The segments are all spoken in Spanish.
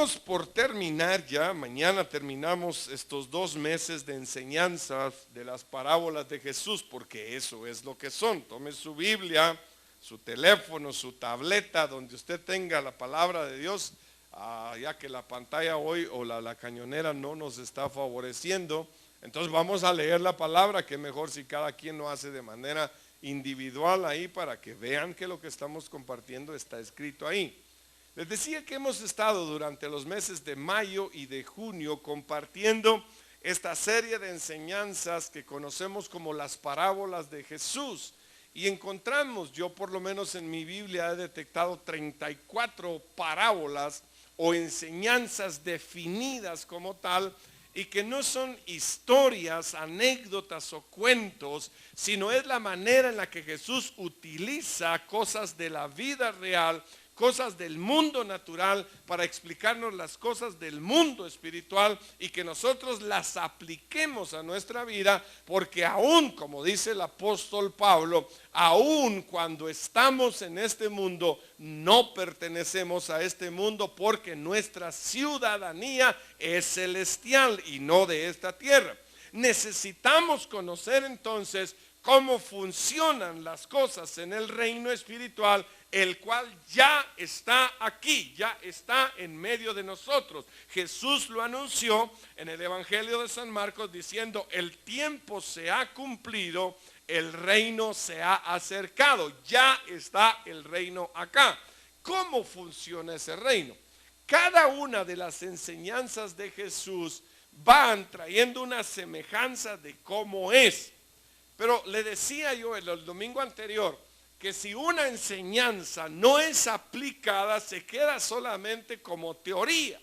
Estamos por terminar ya, mañana terminamos estos 2 meses de enseñanzas de las parábolas de Jesús, porque eso es lo que son. Tome su Biblia, su teléfono, su tableta, donde usted tenga la palabra de Dios, ya que la pantalla hoy o la cañonera no nos está favoreciendo. Entonces vamos a leer la palabra, que mejor si cada quien lo hace de manera individual ahí, para que vean que lo que estamos compartiendo está escrito ahí. Les decía que hemos estado durante los meses de mayo y de junio compartiendo esta serie de enseñanzas que conocemos como las parábolas de Jesús. Y encontramos, yo por lo menos en mi Biblia he detectado 34 parábolas o enseñanzas definidas como tal, y que no son historias, anécdotas o cuentos, sino es la manera en la que Jesús utiliza cosas de la vida real, cosas del mundo natural, para explicarnos las cosas del mundo espiritual, y que nosotros las apliquemos a nuestra vida, porque aún, como dice el apóstol Pablo, aún cuando estamos en este mundo, no pertenecemos a este mundo, porque nuestra ciudadanía es celestial y no de esta tierra. Necesitamos conocer entonces cómo funcionan las cosas en el reino espiritual, el cual ya está aquí, ya está en medio de nosotros. Jesús lo anunció en el Evangelio de San Marcos diciendo: el tiempo se ha cumplido, el reino se ha acercado, ya está el reino acá. ¿Cómo funciona ese reino? Cada una de las enseñanzas de Jesús van trayendo una semejanza de cómo es. Pero le decía yo el domingo anterior que si una enseñanza no es aplicada, se queda solamente como teoría.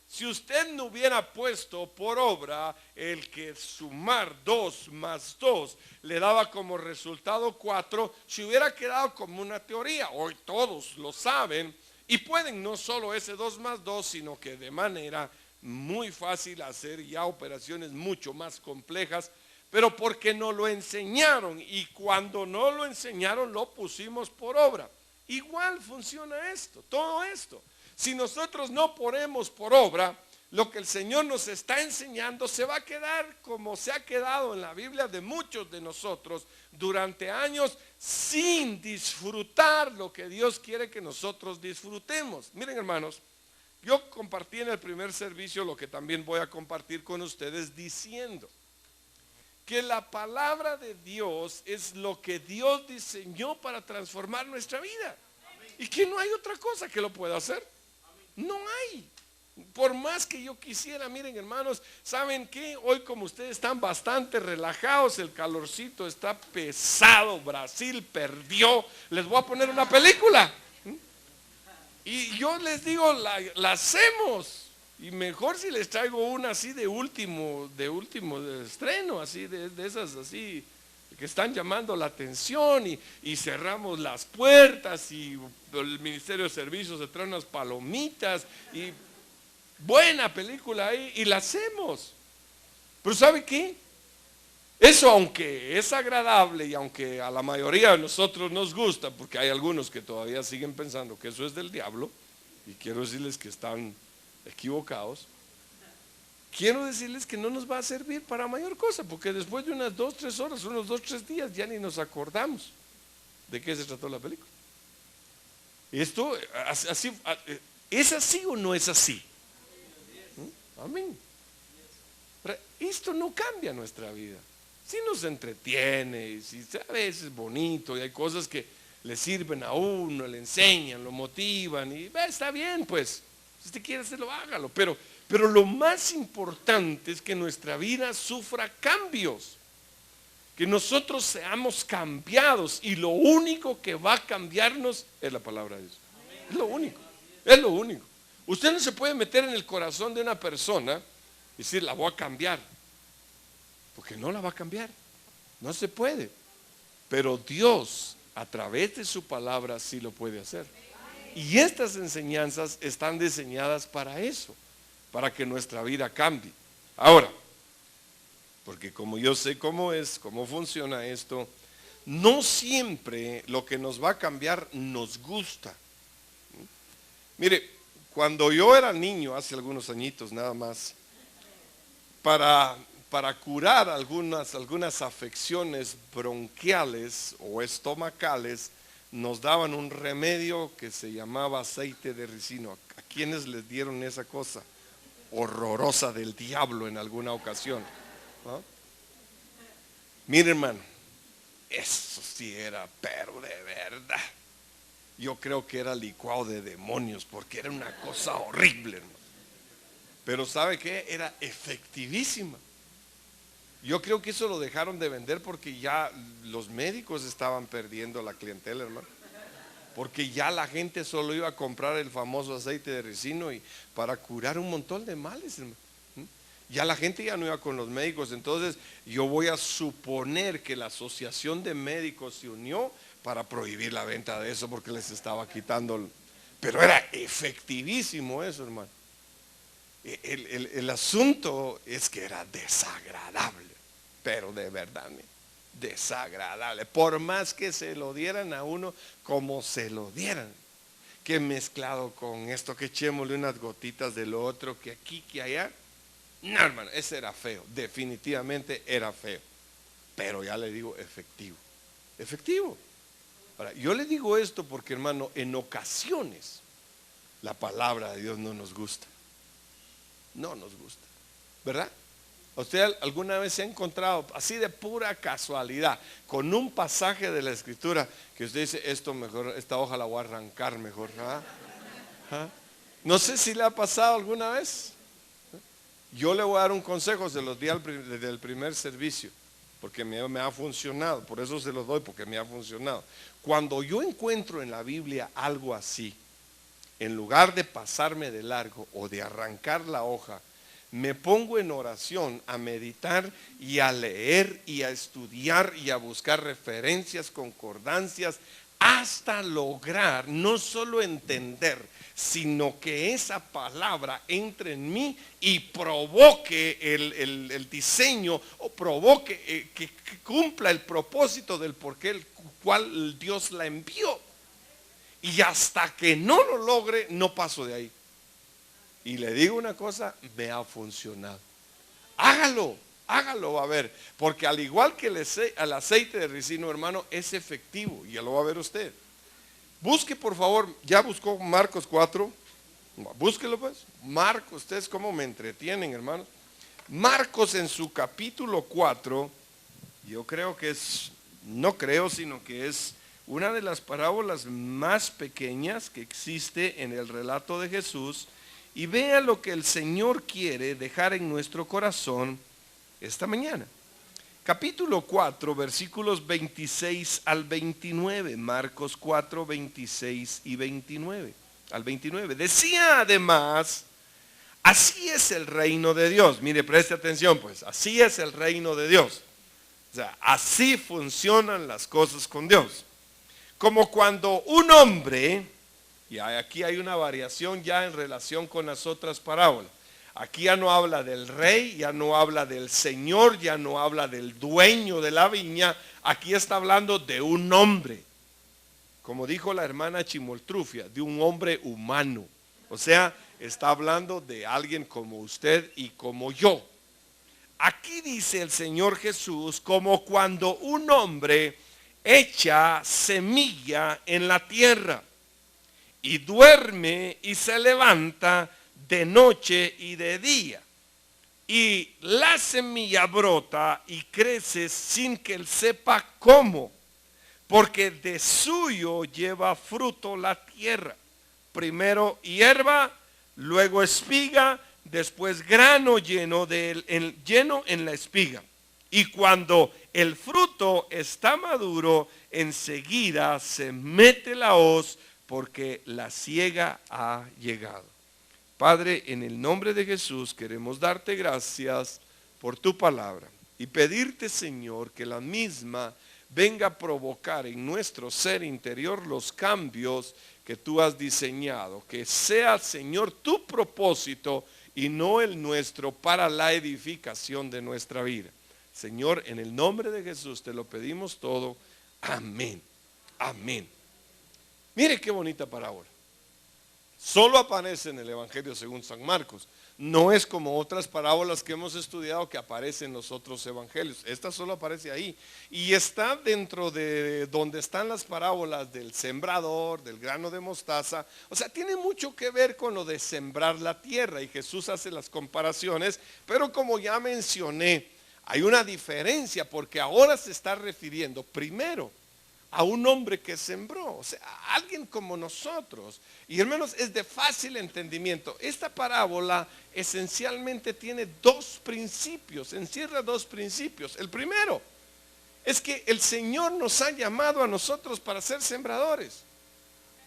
Si usted no hubiera puesto por obra el que sumar 2 más 2 le daba como resultado 4, se hubiera quedado como una teoría. Hoy todos lo saben y pueden no solo ese 2 más 2, sino que de manera muy fácil hacer ya operaciones mucho más complejas, pero porque no lo enseñaron, y cuando no lo enseñaron lo pusimos por obra. Igual funciona esto, todo esto. Si nosotros no ponemos por obra lo que el Señor nos está enseñando, se va a quedar como se ha quedado en la Biblia de muchos de nosotros durante años, sin disfrutar lo que Dios quiere que nosotros disfrutemos. Miren, hermanos, yo compartí en el primer servicio lo que también voy a compartir con ustedes, diciendo que la palabra de Dios es lo que Dios diseñó para transformar nuestra vida, y que no hay otra cosa que lo pueda hacer. No hay. Por más que yo quisiera. Miren, hermanos, ¿saben qué? Hoy, como ustedes están bastante relajados, el calorcito está pesado, Brasil perdió, les voy a poner una película y yo les digo, la hacemos. Y mejor si les traigo una así de último de estreno, así de esas así que están llamando la atención, y cerramos las puertas, y el Ministerio de Servicios se trae unas palomitas y buena película ahí, y la hacemos. Pero ¿sabe qué? Eso, aunque es agradable y aunque a la mayoría de nosotros nos gusta, porque hay algunos que todavía siguen pensando que eso es del diablo, y quiero decirles que están equivocados, quiero decirles que no nos va a servir para mayor cosa, porque después de unas 2-3 horas, unos 2-3 días, ya ni nos acordamos de qué se trató la película. Esto así, ¿es así o no es así? Amén. Pero esto no cambia nuestra vida. Si nos entretiene, y si a veces es bonito, y hay cosas que le sirven a uno, le enseñan, lo motivan, y está bien, pues. Si usted quiere hacerlo, hágalo, pero lo más importante es que nuestra vida sufra cambios, que nosotros seamos cambiados, y lo único que va a cambiarnos es la palabra de Dios. Es lo único, es lo único. Usted no se puede meter en el corazón de una persona y decir, la voy a cambiar, porque no la va a cambiar, no se puede. Pero Dios, a través de su palabra, sí lo puede hacer. Y estas enseñanzas están diseñadas para eso, para que nuestra vida cambie. Ahora, porque como yo sé cómo es, cómo funciona esto, no siempre lo que nos va a cambiar nos gusta. Mire, Cuando yo era niño, hace algunos añitos nada más, para, para curar algunas afecciones bronquiales o estomacales, nos daban un remedio que se llamaba aceite de ricino. ¿A quiénes les dieron esa cosa horrorosa del diablo en alguna ocasión? ¿No? Mire, hermano, eso sí era, pero de verdad. Yo creo que era licuado de demonios, porque era una cosa horrible, hermano. Pero ¿sabe qué? Era efectivísima. Yo creo que eso lo dejaron de vender porque ya los médicos estaban perdiendo la clientela, hermano. Porque ya la gente solo iba a comprar el famoso aceite de ricino y para curar un montón de males, hermano. Ya la gente ya no iba con los médicos. Entonces yo voy a suponer que la asociación de médicos se unió para prohibir la venta de eso porque les estaba quitando. Pero era efectivísimo eso, hermano. El asunto es que era desagradable, pero de verdad, desagradable. Por más que se lo dieran a uno como se lo dieran, que mezclado con esto, que echémosle unas gotitas de lo otro, que aquí, que allá. No, hermano, ese era feo, definitivamente era feo. Pero ya le digo, efectivo. Efectivo. Ahora, yo le digo esto porque, hermano, en ocasiones la palabra de Dios no nos gusta. No nos gusta, ¿verdad? ¿Usted alguna vez se ha encontrado así de pura casualidad con un pasaje de la escritura que usted dice, esto mejor, esta hoja la voy a arrancar mejor? ¿Ah? No sé si le ha pasado alguna vez. Yo le voy a dar un consejo, se los di desde el primer servicio, porque me ha funcionado, por eso se los doy, porque me ha funcionado. Cuando yo encuentro en la Biblia algo así, en lugar de pasarme de largo o de arrancar la hoja, me pongo en oración a meditar y a leer y a estudiar y a buscar referencias, concordancias, hasta lograr no solo entender, sino que esa palabra entre en mí y provoque el diseño o provoque que cumpla el propósito del porqué el cual Dios la envió. Y hasta que no lo logre, no paso de ahí. Y le digo una cosa, me ha funcionado. Hágalo, hágalo, va a ver. Porque al igual que el aceite de ricino, hermano, es efectivo. Y ya lo va a ver usted. Busque, por favor, ya buscó Marcos 4. Búsquelo pues. Marcos, ustedes cómo me entretienen, hermanos. Marcos en su capítulo 4, yo creo que es, no creo, sino que es una de las parábolas más pequeñas que existe en el relato de Jesús, y vea lo que el Señor quiere dejar en nuestro corazón esta mañana. Capítulo 4, versículos 26 al 29, Marcos 4, 26 y 29 al 29. Decía además, así es el reino de Dios. Mire, preste atención pues, así es el reino de Dios. O sea, así funcionan las cosas con Dios. Como cuando un hombre, y aquí hay una variación ya en relación con las otras parábolas. Aquí ya no habla del rey, ya no habla del señor, ya no habla del dueño de la viña. Aquí está hablando de un hombre, como dijo la hermana Chimoltrufia, de un hombre humano. O sea, está hablando de alguien como usted y como yo. Aquí dice el Señor Jesús, como cuando un hombre echa semilla en la tierra y duerme y se levanta de noche y de día, y la semilla brota y crece sin que él sepa cómo, porque de suyo lleva fruto la tierra, primero hierba, luego espiga, después grano lleno en la espiga. Y cuando el fruto está maduro, enseguida se mete la hoz, porque la siega ha llegado. Padre, en el nombre de Jesús queremos darte gracias por tu palabra y pedirte, Señor, que la misma venga a provocar en nuestro ser interior los cambios que tú has diseñado. Que sea, Señor, tu propósito y no el nuestro para la edificación de nuestra vida. Señor, en el nombre de Jesús te lo pedimos todo. Amén. Amén. Mire qué bonita parábola. Solo aparece en el Evangelio según San Marcos. No es como otras parábolas que hemos estudiado que aparecen en los otros evangelios. Esta solo aparece ahí. Y está dentro de donde están las parábolas del sembrador, del grano de mostaza. O sea, tiene mucho que ver con lo de sembrar la tierra. Y Jesús hace las comparaciones. Pero como ya mencioné, hay una diferencia porque ahora se está refiriendo primero a un hombre que sembró, o sea, a alguien como nosotros. Y hermanos, es de fácil entendimiento. Esta parábola esencialmente tiene dos principios, encierra dos principios. El primero es que el Señor nos ha llamado a nosotros para ser sembradores,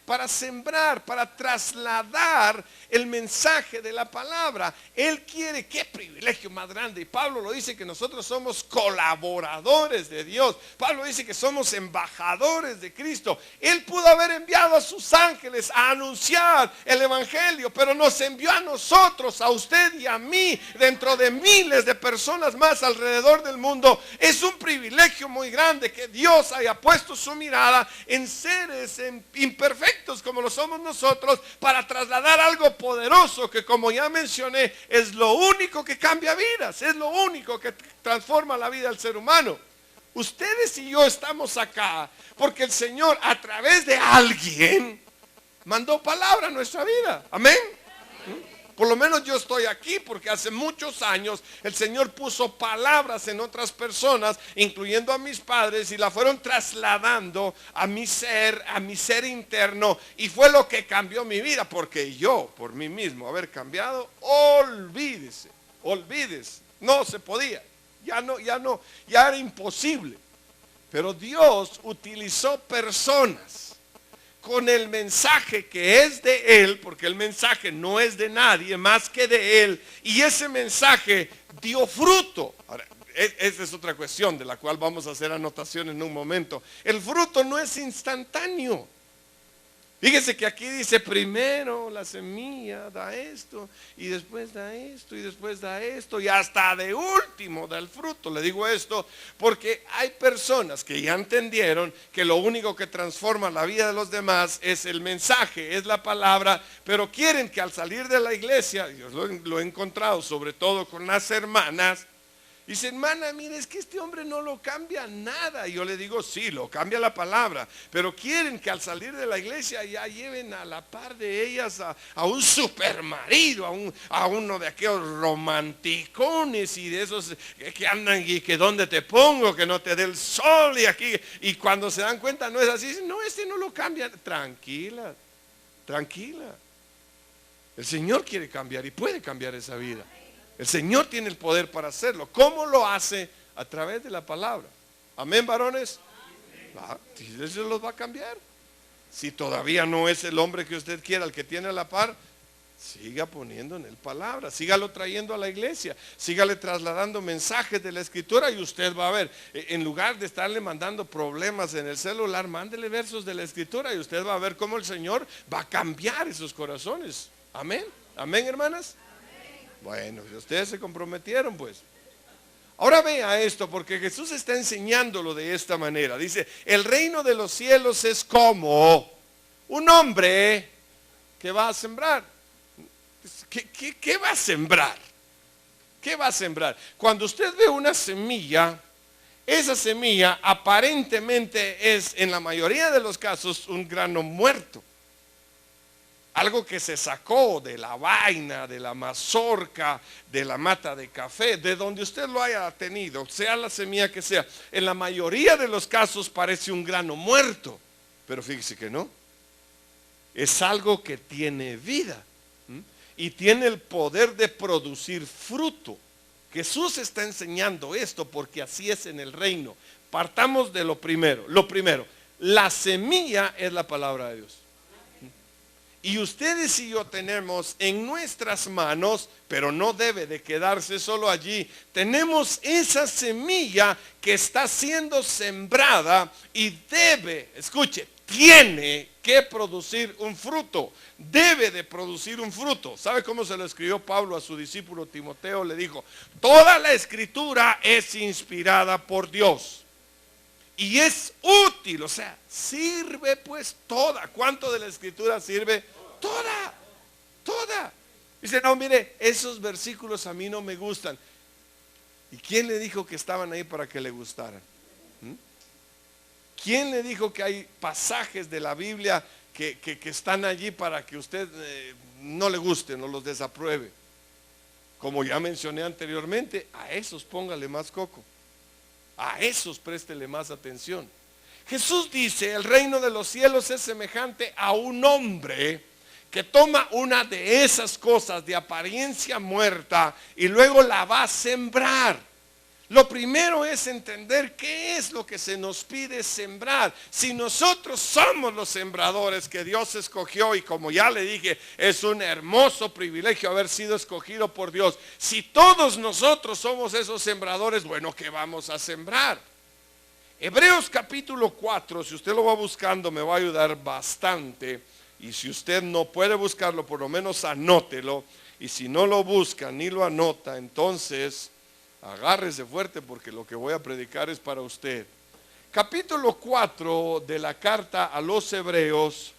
para sembrar, para trasladar el mensaje de la palabra. Él quiere, qué privilegio más grande. Y Pablo lo dice, que nosotros somos colaboradores de Dios. Pablo dice que somos embajadores de Cristo. Él pudo haber enviado a sus ángeles a anunciar el evangelio, pero nos envió a nosotros, a usted y a mí, dentro de miles de personas más alrededor del mundo. Es un privilegio muy grande que Dios haya puesto su mirada en seres imperfectos como lo somos nosotros, para trasladar algo poderoso que, como ya mencioné, es lo único que cambia vidas, es lo único que transforma la vida del ser humano. Ustedes y yo estamos acá porque el Señor, a través de alguien, mandó palabra a nuestra vida. Amén. Por lo menos yo estoy aquí porque hace muchos años el Señor puso palabras en otras personas, incluyendo a mis padres, y la fueron trasladando a mi ser interno, y fue lo que cambió mi vida. Porque yo, por mí mismo, haber cambiado, olvídese, no se podía, ya era imposible. Pero Dios utilizó personas con el mensaje que es de Él, porque el mensaje no es de nadie más que de Él, y ese mensaje dio fruto. Ahora, esa es otra cuestión de la cual vamos a hacer anotación en un momento. El fruto no es instantáneo. Fíjese que aquí dice, primero la semilla da esto, y después da esto, y después da esto, y hasta de último da el fruto. Le digo esto porque hay personas que ya entendieron que lo único que transforma la vida de los demás es el mensaje, es la palabra, pero quieren que al salir de la iglesia, yo lo he encontrado sobre todo con las hermanas, dice, hermana, mire, es que este hombre no lo cambia nada. Y yo le digo, sí, lo cambia la palabra, pero quieren que al salir de la iglesia ya lleven a la par de ellas a un supermarido, a uno de aquellos romanticones y de esos que andan y que dónde te pongo, que no te dé el sol, y aquí, y cuando se dan cuenta no es así. Dicen, no, este no lo cambia. Tranquila, tranquila. El Señor quiere cambiar y puede cambiar esa vida. El Señor tiene el poder para hacerlo. ¿Cómo lo hace? A través de la palabra. Amén, varones. Él se los va a cambiar. Si todavía no es el hombre que usted quiera, el que tiene a la par, siga poniendo en él palabra, sígalo trayendo a la iglesia, sígale trasladando mensajes de la escritura, y usted va a ver, en lugar de estarle mandando problemas en el celular, mándele versos de la escritura, y usted va a ver cómo el Señor va a cambiar esos corazones. Amén. Amén, hermanas. Bueno, ustedes se comprometieron, pues. Ahora vea esto, porque Jesús está enseñándolo de esta manera. Dice, el reino de los cielos es como un hombre que va a sembrar. ¿Qué va a sembrar? ¿Qué va a sembrar? Cuando usted ve una semilla, esa semilla aparentemente es, en la mayoría de los casos, un grano muerto. Algo que se sacó de la vaina, de la mazorca, de la mata de café, de donde usted lo haya tenido, sea la semilla que sea. En la mayoría de los casos parece un grano muerto, pero fíjese que no. Es algo que tiene vida y tiene el poder de producir fruto. Jesús está enseñando esto porque así es en el reino. Partamos de lo primero. Lo primero, la semilla es la palabra de Dios. Y ustedes y yo tenemos en nuestras manos, pero no debe de quedarse solo allí, tenemos esa semilla que está siendo sembrada y debe, escuche, tiene que producir un fruto, debe de producir un fruto. ¿Sabe cómo se lo escribió Pablo a su discípulo Timoteo? Le dijo, toda la escritura es inspirada por Dios y es útil, o sea, sirve pues toda. ¿Cuánto de la escritura sirve? Toda. toda. Dice, no, mire, esos versículos a mí no me gustan. ¿Y quién le dijo que estaban ahí para que le gustaran? ¿Quién le dijo que hay pasajes de la Biblia que están allí para que usted no le gusten o los desapruebe? Como ya mencioné anteriormente, a esos póngale más coco. A esos préstele más atención. Jesús dice, el reino de los cielos es semejante a un hombre que toma una de esas cosas de apariencia muerta y luego la va a sembrar. Lo primero es entender qué es lo que se nos pide sembrar. Si nosotros somos los sembradores que Dios escogió, y como ya le dije, es un hermoso privilegio haber sido escogido por Dios. Si todos nosotros somos esos sembradores, bueno, ¿qué vamos a sembrar? Hebreos capítulo 4, si usted lo va buscando, me va a ayudar bastante. Y si usted no puede buscarlo, por lo menos anótelo. Y si no lo busca ni lo anota, entonces agárrese fuerte, porque lo que voy a predicar es para usted. Capítulo 4 de la carta a los Hebreos,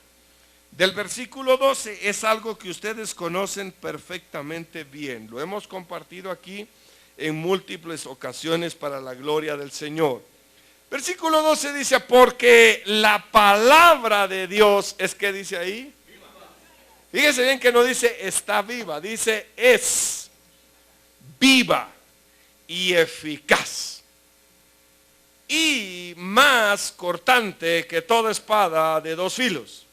del versículo 12, es algo que ustedes conocen perfectamente bien. Lo hemos compartido aquí en múltiples ocasiones para la gloria del Señor. Versículo 12 dice, porque la palabra de Dios es, que dice ahí, fíjese bien que no dice está viva, dice es viva y eficaz y más cortante que toda espada de dos filos,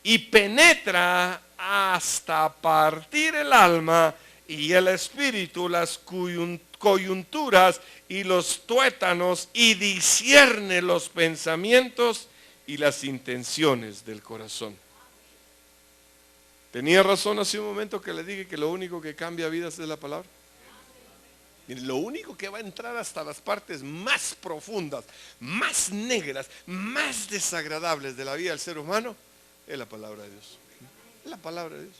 y penetra hasta partir el alma y el espíritu, las coyunturas y los tuétanos, y discierne los pensamientos y las intenciones del corazón. Tenía razón hace un momento que le dije que lo único que cambia vidas es la palabra. Y lo único que va a entrar hasta las partes más profundas, más negras, más desagradables de la vida del ser humano es la palabra de Dios. Es la palabra de Dios.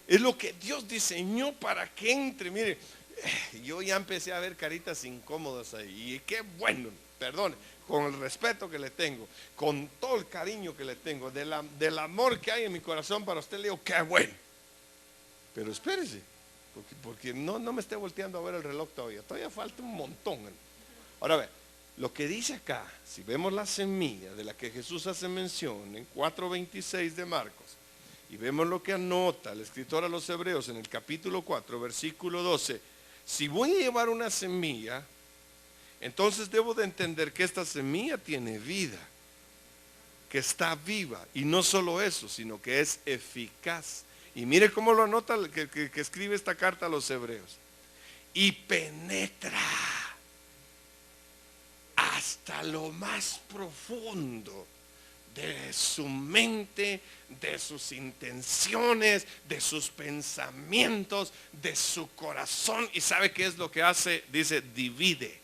Es lo que Dios diseñó para que entre. Mire, yo ya empecé a ver caritas incómodas ahí. Y qué bueno, perdón, con el respeto que le tengo, con todo el cariño que le tengo, del amor que hay en mi corazón para usted, le digo, qué bueno. Pero espérese, porque no me esté volteando a ver el reloj todavía falta un montón. Ahora ve, lo que dice acá, si vemos la semilla de la que Jesús hace mención en 4:26 de Marcos, y vemos lo que anota el escritor a los Hebreos en el capítulo 4, versículo 12, si voy a llevar una semilla, entonces debo de entender que esta semilla tiene vida, que está viva, y no solo eso, sino que es eficaz. Y mire cómo lo anota que escribe esta carta a los Hebreos. Y penetra hasta lo más profundo de su mente, de sus intenciones, de sus pensamientos, de su corazón. ¿Y sabe qué es lo que hace? Dice, divide.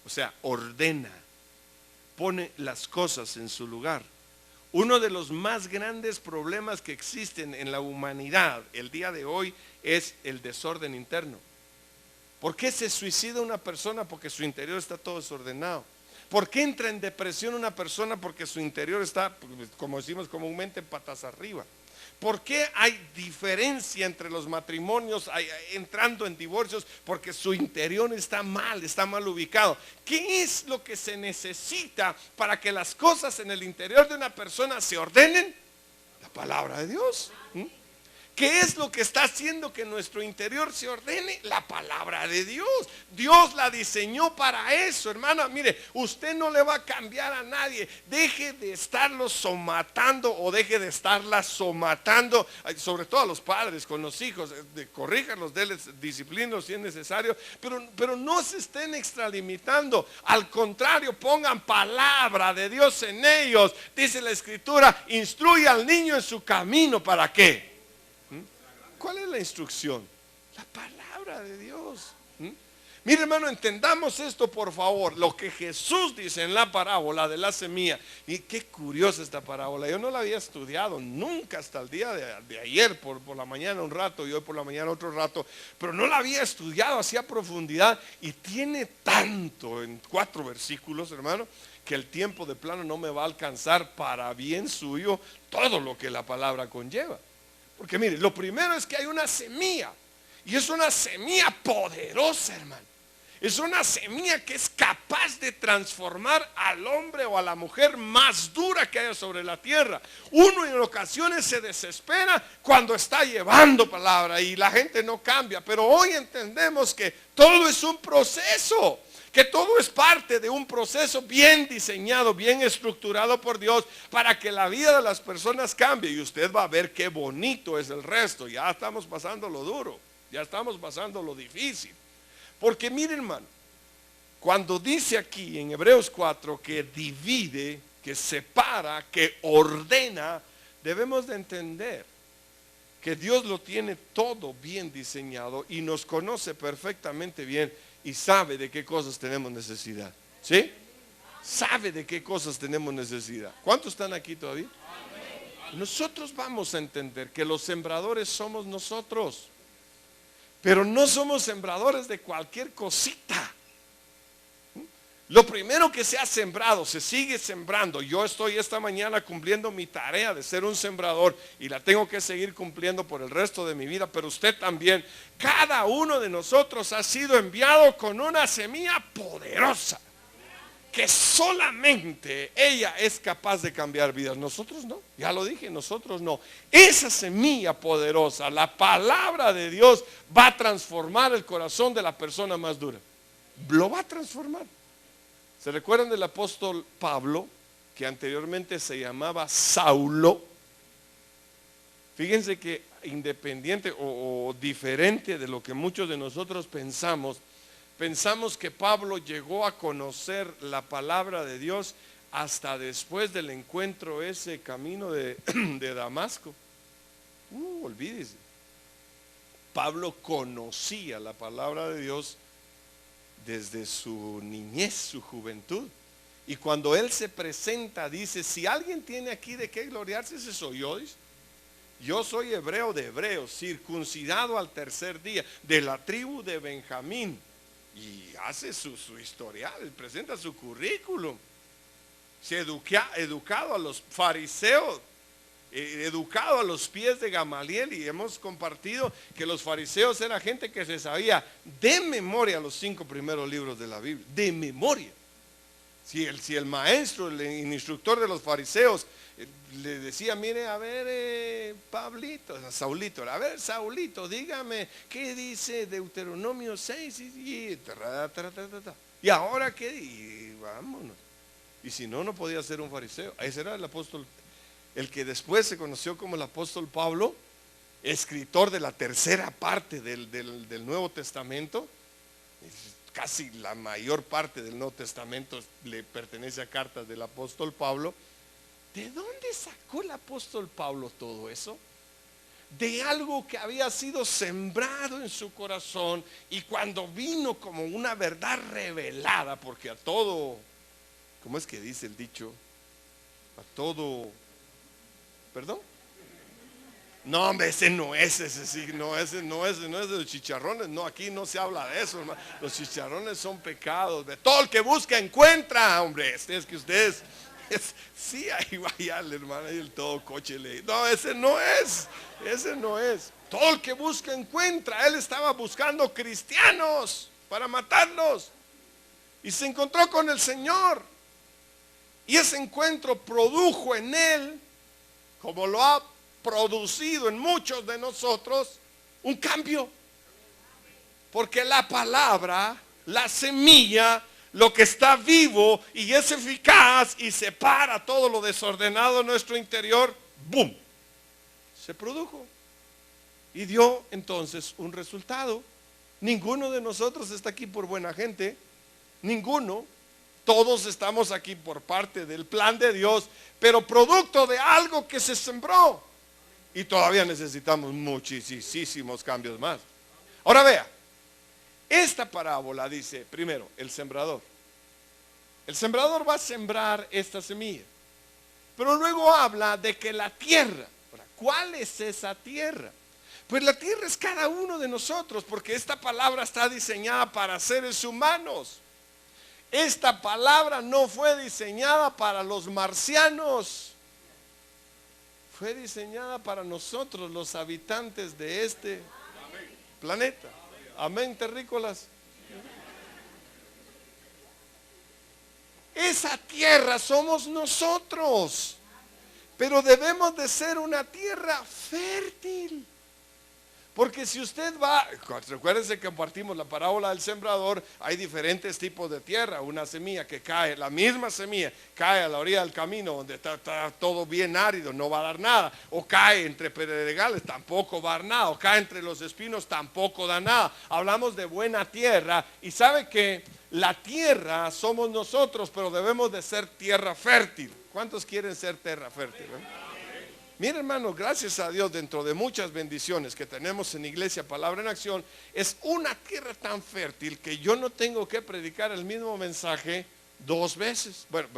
O sea, ordena, pone las cosas en su lugar. Uno de los más grandes problemas que existen en la humanidad el día de hoy es el desorden interno. ¿Por qué se suicida una persona? Porque su interior está todo desordenado. ¿Por qué entra en depresión una persona? Porque su interior está, como decimos comúnmente, patas arriba. ¿Por qué hay diferencia entre los matrimonios entrando en divorcios? Porque su interior está mal ubicado. ¿Qué es lo que se necesita para que las cosas en el interior de una persona se ordenen? La palabra de Dios. ¿Qué es lo que está haciendo que nuestro interior se ordene? La palabra de Dios. Dios la diseñó para eso, hermana. Mire, usted no le va a cambiar a nadie. Deje de estarlo somatando o deje de estarla somatando, sobre todo a los padres con los hijos. Corríjanlos, denles disciplinas si es necesario, pero no se estén extralimitando. Al contrario, pongan palabra de Dios en ellos. Dice la Escritura, instruye al niño en su camino. ¿Para qué? ¿Cuál es la instrucción? La palabra de Dios. Mire, hermano, entendamos esto por favor. Lo que Jesús dice en la parábola de la semilla. Y qué curiosa esta parábola. Yo no la había estudiado nunca hasta el día de ayer por la mañana un rato y hoy por la mañana otro rato. Pero no la había estudiado así a profundidad. Y tiene tanto en 4 versículos, hermano, que el tiempo de plano no me va a alcanzar para bien suyo todo lo que la palabra conlleva. Porque mire, lo primero es que hay una semilla. Y es una semilla poderosa, hermano. Es una semilla que es capaz de transformar al hombre o a la mujer más dura que haya sobre la tierra. Uno en ocasiones se desespera cuando está llevando palabra y la gente no cambia. Pero hoy entendemos que todo es un proceso. Que todo es parte de un proceso bien diseñado, bien estructurado por Dios para que la vida de las personas cambie. Y usted va a ver qué bonito es el resto. Ya estamos pasando lo duro. Ya estamos pasando lo difícil. Porque mire, hermano, cuando dice aquí en Hebreos 4 que divide, que separa, que ordena, debemos de entender que Dios lo tiene todo bien diseñado y nos conoce perfectamente bien y sabe de qué cosas tenemos necesidad. ¿Sí? Sabe de qué cosas tenemos necesidad. ¿Cuántos están aquí todavía? Nosotros vamos a entender que los sembradores somos nosotros. Pero no somos sembradores de cualquier cosita. Lo primero que se ha sembrado, se sigue sembrando. Yo estoy esta mañana cumpliendo mi tarea de ser un sembrador y la tengo que seguir cumpliendo por el resto de mi vida, pero usted también. Cada uno de nosotros ha sido enviado con una semilla poderosa que solamente ella es capaz de cambiar vidas. Nosotros no, ya lo dije, nosotros no. Esa semilla poderosa, la palabra de Dios, va a transformar el corazón de la persona más dura. Lo va a transformar. ¿Se recuerdan del apóstol Pablo, que anteriormente se llamaba Saulo? Fíjense que independiente o diferente de lo que muchos de nosotros pensamos que Pablo llegó a conocer la palabra de Dios hasta después del encuentro, ese camino de Damasco. Olvídese. Pablo conocía la palabra de Dios desde su niñez, su juventud. Y cuando él se presenta, dice: si alguien tiene aquí de qué gloriarse, ese soy yo. Dice: yo soy hebreo de hebreos, circuncidado al tercer día, de la tribu de Benjamín. Y hace su historial, presenta su currículum. Se educado a los fariseos, educado a los pies de Gamaliel. Y hemos compartido que los fariseos eran gente que se sabía de memoria los 5 primeros libros de la Biblia. De memoria. Si el maestro, el instructor de los fariseos le decía: mire, a ver, Saulito, a ver, Saulito, dígame qué dice Deuteronomio 6 y ahora qué, y vámonos. Y si no, no podía ser un fariseo. Ese era el apóstol, el que después se conoció como el apóstol Pablo, escritor de la tercera parte del Nuevo Testamento. Casi la mayor parte del Nuevo Testamento le pertenece a cartas del apóstol Pablo. ¿De dónde sacó el apóstol Pablo todo eso? De algo que había sido sembrado en su corazón, y cuando vino como una verdad revelada, porque a todo, ¿cómo es que dice el dicho? A todo, ¿perdón? No, hombre, ese no es, ese sí, no, ese no es de los chicharrones. No, aquí no se habla de eso, hermano. Los chicharrones son pecados. De todo el que busca encuentra, hombre. Es que ustedes, sí, ahí vaya el hermano, ahí el todo coche le. No, ese no es. Todo el que busca encuentra. Él estaba buscando cristianos para matarlos y se encontró con el Señor. Y ese encuentro produjo en él, como lo ha producido en muchos de nosotros, un cambio. Porque la palabra, la semilla, lo que está vivo y es eficaz y separa todo lo desordenado en nuestro interior, ¡boom!, se produjo y dio entonces un resultado. Ninguno de nosotros está aquí por buena gente, ninguno. Todos estamos aquí por parte del plan de Dios, pero producto de algo que se sembró. Y todavía necesitamos muchísimos cambios más. Ahora vea, esta parábola dice, primero, el sembrador. El sembrador va a sembrar esta semilla. Pero luego habla de que la tierra. Ahora, ¿cuál es esa tierra? Pues la tierra es cada uno de nosotros, porque esta palabra está diseñada para seres humanos. Esta palabra no fue diseñada para los marcianos. fue diseñada para nosotros, los habitantes de este planeta. Amén, terrícolas. Esa tierra somos nosotros, pero debemos de ser una tierra fértil. Porque si usted va, recuérdense que compartimos la parábola del sembrador, hay diferentes tipos de tierra. Una semilla que cae, la misma semilla, cae a la orilla del camino donde está todo bien árido, no va a dar nada. O cae entre pedregales, tampoco va a dar nada. O cae entre los espinos, tampoco da nada. Hablamos de buena tierra y sabe que la tierra somos nosotros, pero debemos de ser tierra fértil. ¿Cuántos quieren ser tierra fértil? Mira, hermano, gracias a Dios, dentro de muchas bendiciones que tenemos en Iglesia Palabra en Acción, es una tierra tan fértil que yo no tengo que predicar el mismo mensaje dos veces. Bueno,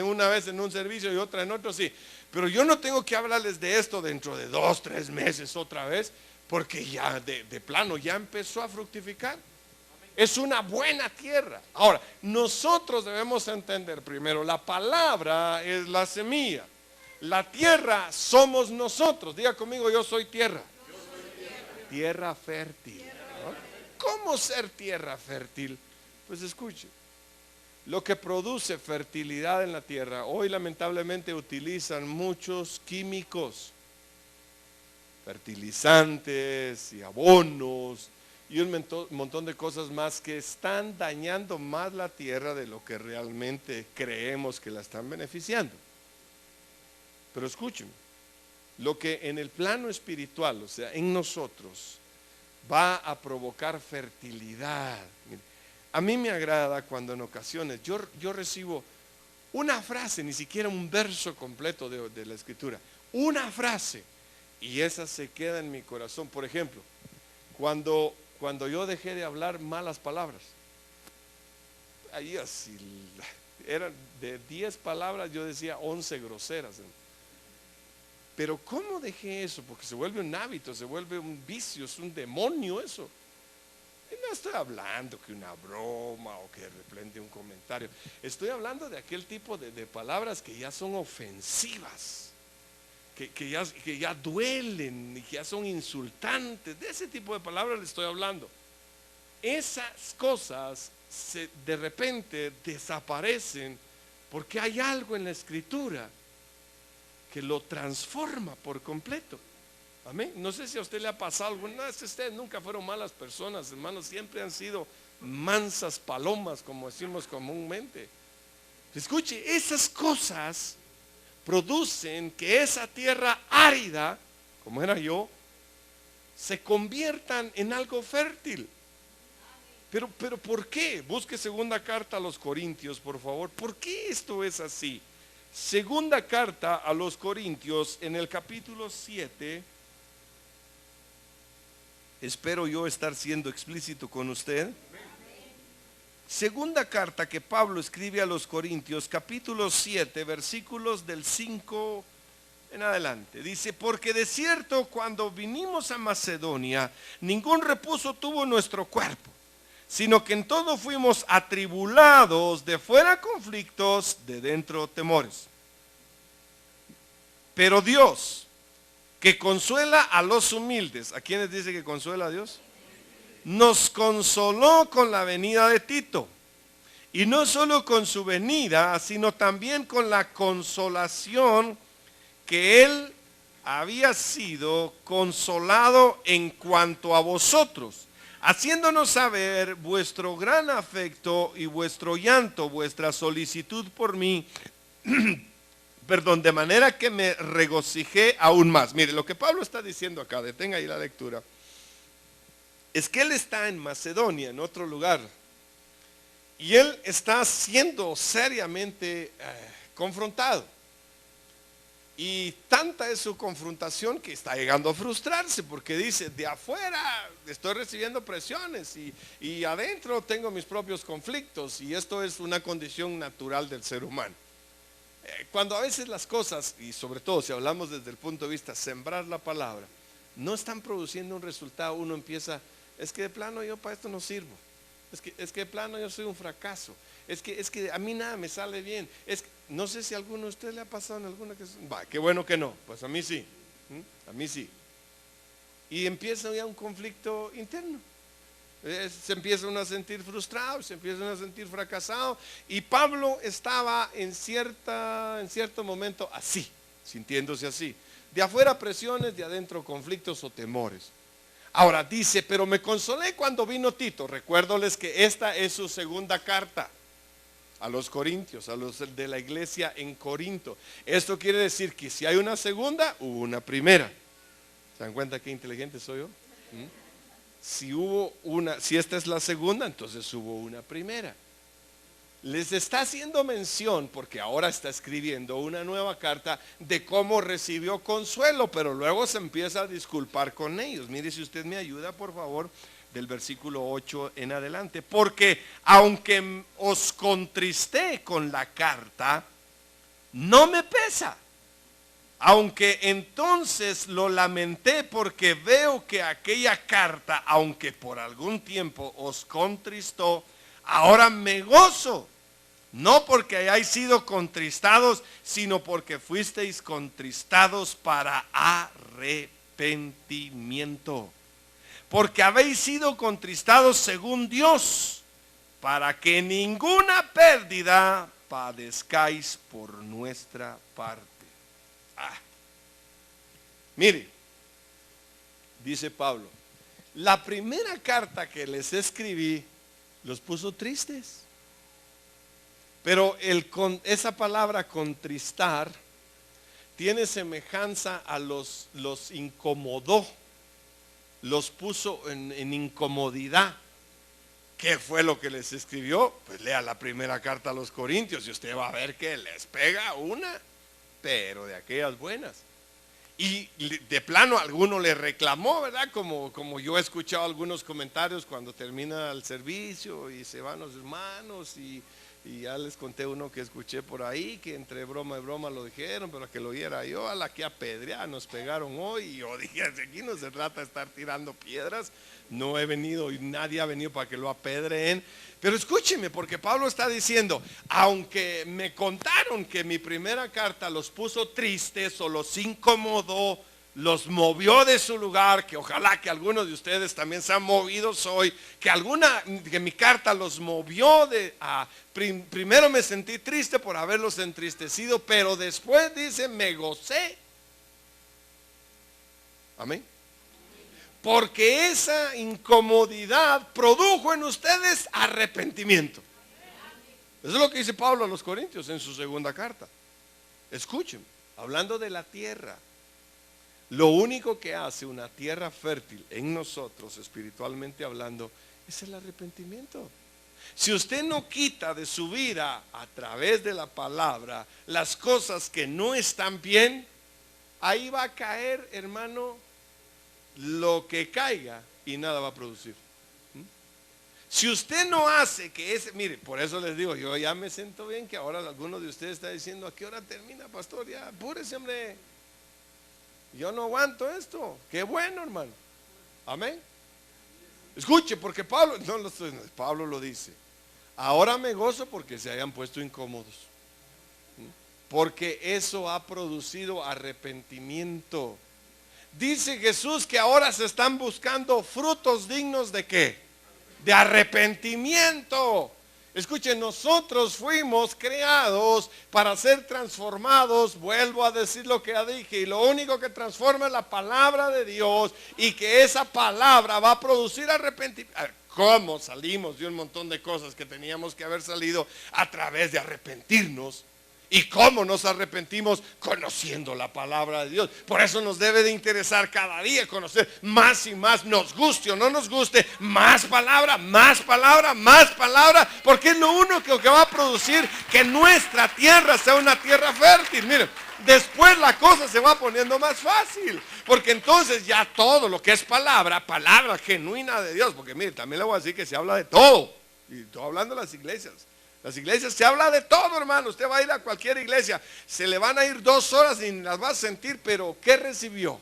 una vez en un servicio y otra en otro, sí. Pero yo no tengo que hablarles de esto dentro de 2, 3 meses otra vez, porque ya de plano ya empezó a fructificar. Es una buena tierra. Ahora, nosotros debemos entender primero, la palabra es la semilla. La tierra somos nosotros. Diga conmigo, yo soy tierra. Tierra fértil, ¿no? ¿Cómo ser tierra fértil? Pues escuche, lo que produce fertilidad en la tierra, hoy lamentablemente utilizan muchos químicos, fertilizantes y abonos y un montón de cosas más que están dañando más la tierra de lo que realmente creemos que la están beneficiando. Pero escúchenme, lo que en el plano espiritual, o sea, en nosotros, va a provocar fertilidad. Mire, a mí me agrada cuando en ocasiones yo recibo una frase, ni siquiera un verso completo de la escritura, una frase, y esa se queda en mi corazón. Por ejemplo, cuando yo dejé de hablar malas palabras, ahí así, eran de 10 palabras, yo decía 11 groseras. Pero ¿cómo dejé eso? Porque se vuelve un hábito, se vuelve un vicio, es un demonio eso. Y no estoy hablando que una broma o que de repente un comentario. Estoy hablando de aquel tipo de palabras que ya son ofensivas, que ya duelen y que ya son insultantes. De ese tipo de palabras le estoy hablando. Esas cosas de repente desaparecen porque hay algo en la escritura que lo transforma por completo. Amén. No sé si a usted le ha pasado algo. No, ustedes nunca fueron malas personas, hermanos, siempre han sido mansas palomas, como decimos comúnmente. Escuche, esas cosas producen que esa tierra árida, como era yo, se conviertan en algo fértil. Pero ¿por qué? Busque segunda carta a los Corintios, por favor. ¿Por qué esto es así? Segunda carta a los Corintios, en el capítulo 7, espero yo estar siendo explícito con usted. Segunda carta que Pablo escribe a los Corintios, capítulo 7, versículos del 5 en adelante. Dice, porque de cierto cuando vinimos a Macedonia, ningún reposo tuvo nuestro cuerpo, sino que en todo fuimos atribulados, de fuera conflictos, de dentro temores. Pero Dios, que consuela a los humildes, ¿a quiénes dice que consuela a Dios? Nos consoló con la venida de Tito, y no solo con su venida, sino también con la consolación que él había sido consolado en cuanto a vosotros, haciéndonos saber vuestro gran afecto y vuestro llanto, vuestra solicitud por mí, perdón, de manera que me regocijé aún más. Mire, lo que Pablo está diciendo acá, detenga ahí la lectura, es que él está en Macedonia, en otro lugar, y él está siendo seriamente confrontado. Y tanta es su confrontación que está llegando a frustrarse, porque dice, de afuera estoy recibiendo presiones y adentro tengo mis propios conflictos, y esto es una condición natural del ser humano. Cuando a veces las cosas, y sobre todo si hablamos desde el punto de vista sembrar la palabra, no están produciendo un resultado, uno empieza, es que de plano yo para esto no sirvo, es que de plano yo soy un fracaso, es que a mí nada me sale bien. No sé si a alguno de ustedes le ha pasado en alguna que... Va, qué bueno que no, pues a mí sí. A mí sí. Y empieza ya un conflicto interno. Se empieza uno a sentir frustrado, se empieza uno a sentir fracasado. Y Pablo estaba en cierto momento así, sintiéndose así. De afuera presiones, de adentro conflictos o temores. Ahora dice, pero me consolé cuando vino Tito. Recuérdoles que esta es su segunda carta a los corintios, a los de la iglesia en Corinto. Esto quiere decir que si hay una segunda, hubo una primera. ¿Se dan cuenta qué inteligente soy yo? Si esta es la segunda, entonces hubo una primera. Les está haciendo mención, porque ahora está escribiendo una nueva carta de cómo recibió consuelo, pero luego se empieza a disculpar con ellos. Mire, si usted me ayuda, por favor, del versículo 8 en adelante. Porque aunque os contristé con la carta, no me pesa. Aunque entonces lo lamenté, porque veo que aquella carta, aunque por algún tiempo os contristó, ahora me gozo, no porque hayáis sido contristados, sino porque fuisteis contristados para arrepentimiento. Porque habéis sido contristados según Dios, para que ninguna pérdida padezcáis por nuestra parte. Mire, dice Pablo, la primera carta que les escribí los puso tristes. Pero esa palabra contristar tiene semejanza a los incomodó, los puso en incomodidad. ¿Qué fue lo que les escribió? Pues lea la primera carta a los Corintios y usted va a ver que les pega una, pero de aquellas buenas. Y de plano alguno le reclamó, ¿verdad? Como yo he escuchado algunos comentarios cuando termina el servicio y se van los hermanos y ya les conté uno que escuché por ahí, que entre broma y broma lo dijeron, pero que lo oyera yo, a la que apedreada nos pegaron hoy. Y yo dije, aquí no se trata de estar tirando piedras, no he venido y nadie ha venido para que lo apedreen. Pero escúcheme, porque Pablo está diciendo, aunque me contaron que mi primera carta los puso tristes o los incomodó, los movió de su lugar, que ojalá que algunos de ustedes también sean movidos hoy, que mi carta los movió primero me sentí triste por haberlos entristecido, pero después dice, me gocé. Amén. Porque esa incomodidad produjo en ustedes arrepentimiento. Eso es lo que dice Pablo a los Corintios en su segunda carta. Escuchen, hablando de la tierra. Lo único que hace una tierra fértil en nosotros, espiritualmente hablando, es el arrepentimiento. Si usted no quita de su vida a través de la palabra las cosas que no están bien, ahí va a caer, hermano, lo que caiga y nada va a producir. Si usted no hace mire, por eso les digo, yo ya me siento bien que ahora alguno de ustedes está diciendo, ¿a qué hora termina, pastor? Ya, apúrese, hombre. Yo no aguanto esto. Qué bueno, hermano. Amén. Escuche, porque Pablo lo dice. Ahora me gozo porque se hayan puesto incómodos. Porque eso ha producido arrepentimiento. Dice Jesús que ahora se están buscando frutos dignos ¿de qué? De arrepentimiento. Escuchen, nosotros fuimos creados para ser transformados. Vuelvo a decir lo que ya dije, y lo único que transforma es la palabra de Dios, y que esa palabra va a producir arrepentimiento. ¿Cómo salimos de un montón de cosas que teníamos que haber salido a través de arrepentirnos? ¿Y cómo nos arrepentimos? Conociendo la palabra de Dios. Por eso nos debe de interesar cada día conocer más y más, nos guste o no nos guste, más palabra, más palabra, más palabra, porque es lo único que va a producir que nuestra tierra sea una tierra fértil. Miren, después la cosa se va poniendo más fácil, porque entonces ya todo lo que es palabra genuina de Dios, porque mire, también le voy a decir que se habla de todo, y estoy hablando de las iglesias. Las iglesias se habla de todo, hermano. Usted va a ir a cualquier iglesia, se le van a ir 2 horas y las va a sentir, pero ¿qué recibió?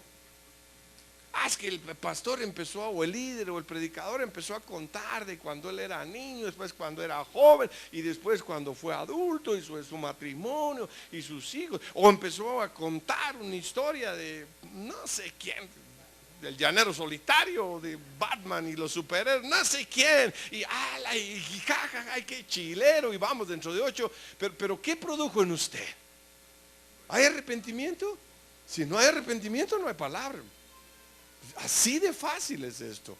Es que el pastor empezó, o el líder, o el predicador empezó a contar de cuando él era niño, después cuando era joven, y después cuando fue adulto, y su matrimonio, y sus hijos. O empezó a contar una historia de no sé quién, del llanero solitario, de Batman y los superhéroes, no sé quién, y jajaja, qué chilero, y vamos dentro de 8. Pero ¿qué produjo en usted? ¿Hay arrepentimiento? Si no hay arrepentimiento, no hay palabra. Así de fácil es esto.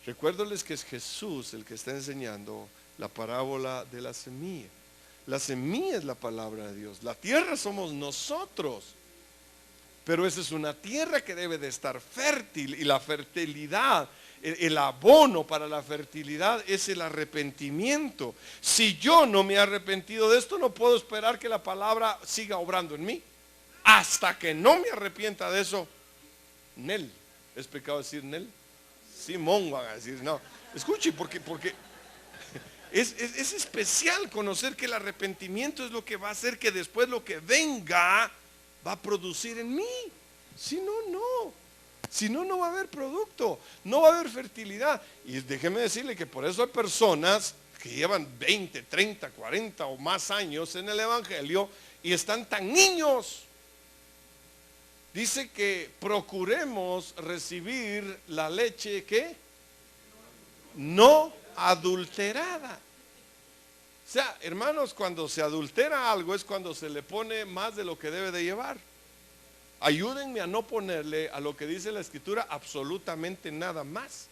Recuérdoles que es Jesús el que está enseñando la parábola de la semilla. La semilla es la palabra de Dios. La tierra somos nosotros. Pero esa es una tierra que debe de estar fértil, y la fertilidad, el abono para la fertilidad es el arrepentimiento. Si yo no me he arrepentido de esto, no puedo esperar que la palabra siga obrando en mí. Hasta que no me arrepienta de eso, Nel. ¿Es pecado decir Nel? Simón van a decir, no. Escuche, porque es especial conocer que el arrepentimiento es lo que va a hacer que después lo que venga va a producir en mí. Si no, no. Si no, no va a haber producto, no va a haber fertilidad. Y déjeme decirle que por eso hay personas que llevan 20, 30, 40 o más años en el evangelio y están tan niños. Dice que procuremos recibir la leche que no adulterada. O sea, hermanos, cuando se adultera algo es cuando se le pone más de lo que debe de llevar. Ayúdenme a no ponerle a lo que dice la escritura absolutamente nada más.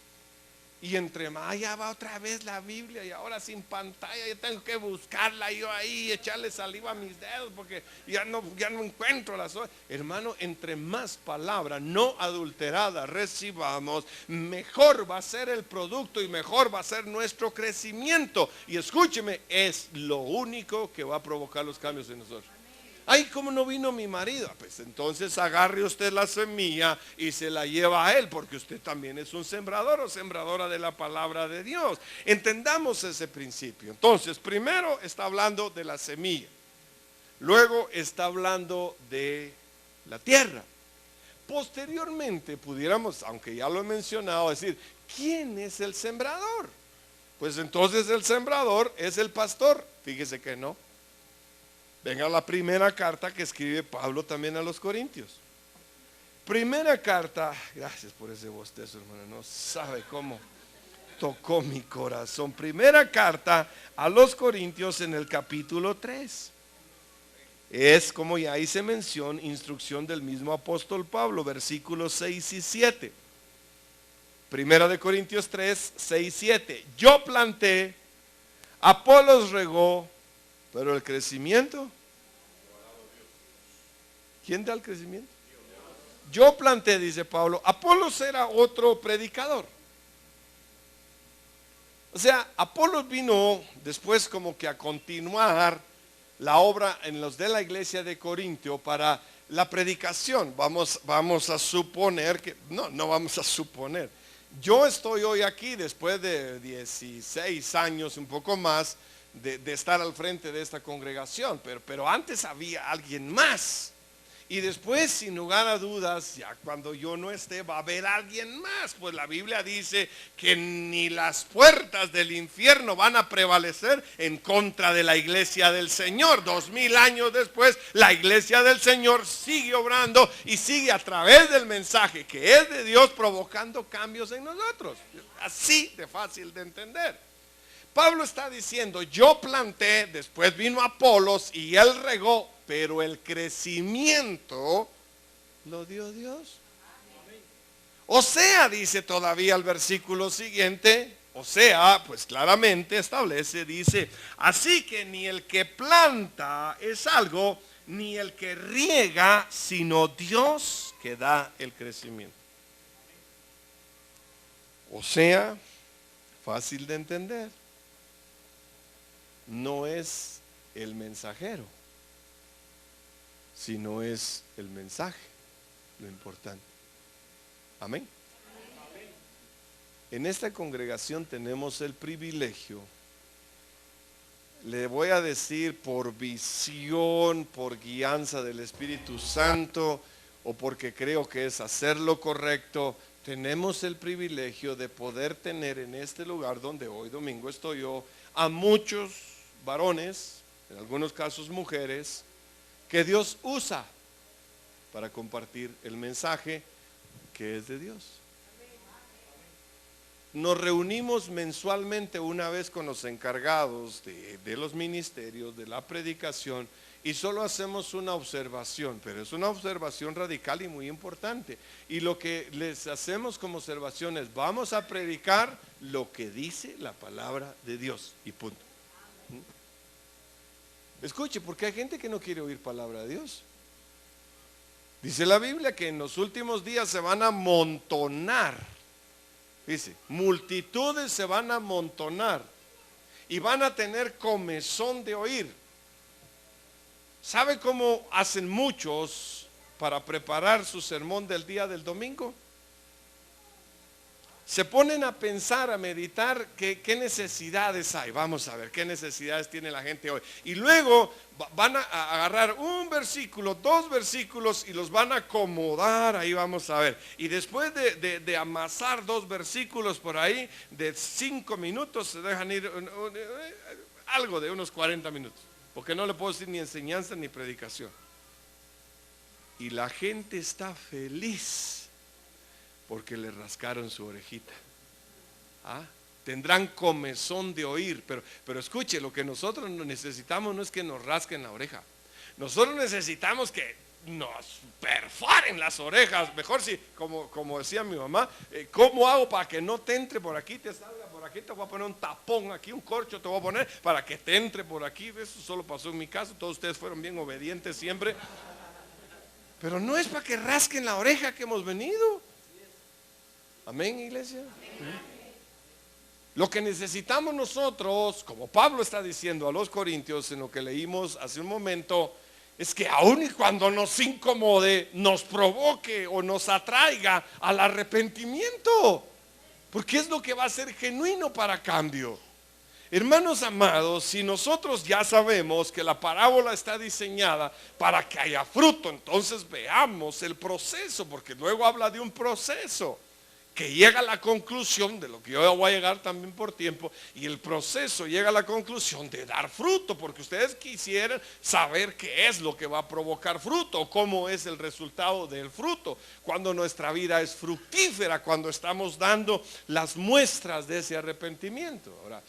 Y entre más, ya va otra vez la Biblia, y ahora sin pantalla, yo tengo que buscarla yo ahí, echarle saliva a mis dedos porque ya no encuentro las hojas. Hermano, entre más palabra no adulterada recibamos, mejor va a ser el producto y mejor va a ser nuestro crecimiento. Y escúcheme, es lo único que va a provocar los cambios en nosotros. Ay, ¿cómo no vino mi marido? Pues entonces agarre usted la semilla y se la lleva a él, porque usted también es un sembrador o sembradora de la palabra de Dios. Entendamos ese principio. Entonces, primero está hablando de la semilla, luego está hablando de la tierra. Posteriormente pudiéramos, aunque ya lo he mencionado, decir, ¿quién es el sembrador? Pues entonces el sembrador es el pastor. Fíjese que no. Venga la primera carta que escribe Pablo también a los Corintios. Primera carta, gracias por ese bostezo, hermano, no sabe cómo tocó mi corazón. Primera carta a los Corintios en el capítulo 3. Es, como ya hice mención, instrucción del mismo apóstol Pablo, versículos 6 y 7. Primera de Corintios 3, 6, 7. Yo planté, Apolos regó, pero el crecimiento, ¿quién da el crecimiento? Yo planté, dice Pablo. Apolos era otro predicador. O sea, Apolos vino después como que a continuar la obra en los de la iglesia de Corintio para la predicación. Vamos a suponer que, no vamos a suponer. Yo estoy hoy aquí después de 16 años, un poco más, de estar al frente de esta congregación, pero antes había alguien más, y después, sin lugar a dudas, ya cuando yo no esté, va a haber alguien más. Pues la Biblia dice que ni las puertas del infierno van a prevalecer en contra de la iglesia del Señor. 2000 años después, la iglesia del Señor sigue obrando y sigue a través del mensaje que es de Dios provocando cambios en nosotros. Así de fácil de entender. Pablo está diciendo, yo planté, después vino Apolos y él regó, pero el crecimiento lo dio Dios. O sea, dice todavía el versículo siguiente, o sea, pues claramente establece, dice, así que ni el que planta es algo, ni el que riega, sino Dios que da el crecimiento. O sea, fácil de entender. No es el mensajero, sino es el mensaje lo importante. Amén. En esta congregación tenemos el privilegio, le voy a decir por visión, por guianza del Espíritu Santo, o porque creo que es hacer lo correcto, tenemos el privilegio de poder tener en este lugar donde hoy domingo estoy yo a muchos varones, en algunos casos mujeres, que Dios usa para compartir el mensaje que es de Dios. Nos reunimos mensualmente una vez con los encargados de los ministerios, de la predicación, y solo hacemos una observación, pero es una observación radical y muy importante. Y lo que les hacemos como observación es: vamos a predicar lo que dice la palabra de Dios, y punto. Escuche, porque hay gente que no quiere oír palabra de Dios. Dice la Biblia que en los últimos días se van a amontonar. Dice, multitudes se van a amontonar y van a tener comezón de oír. ¿Sabe cómo hacen muchos para preparar su sermón del día del domingo? Se ponen a pensar, a meditar qué necesidades hay. Vamos a ver qué necesidades tiene la gente hoy. Y luego van a agarrar un versículo, dos versículos y los van a acomodar. Ahí vamos a ver. Y después de amasar dos versículos por ahí, de 5 minutos, se dejan ir algo de unos 40 minutos. Porque no le puedo decir ni enseñanza ni predicación. Y la gente está feliz porque le rascaron su orejita. Tendrán comezón de oír, pero escuche, lo que nosotros necesitamos no es que nos rasquen la oreja. Nosotros necesitamos que nos perforen las orejas. Mejor si, como decía mi mamá, ¿cómo hago para que no te entre por aquí, te salga por aquí? Te voy a poner un tapón aquí, un corcho te voy a poner para que te entre por aquí. Eso solo pasó en mi caso, todos ustedes fueron bien obedientes siempre. Pero no es para que rasquen la oreja que hemos venido. Amén, iglesia. Lo que necesitamos nosotros, como Pablo está diciendo a los corintios en lo que leímos hace un momento, es que aun y cuando nos incomode, nos provoque o nos atraiga al arrepentimiento, porque es lo que va a ser genuino para cambio. Hermanos amados, si nosotros ya sabemos que la parábola está diseñada para que haya fruto, entonces veamos el proceso, porque luego habla de un proceso que llega a la conclusión de lo que yo voy a llegar también por tiempo, y el proceso llega a la conclusión de dar fruto, porque ustedes quisieran saber qué es lo que va a provocar fruto, o cómo es el resultado del fruto, cuando nuestra vida es fructífera, cuando estamos dando las muestras de ese arrepentimiento. Ahora,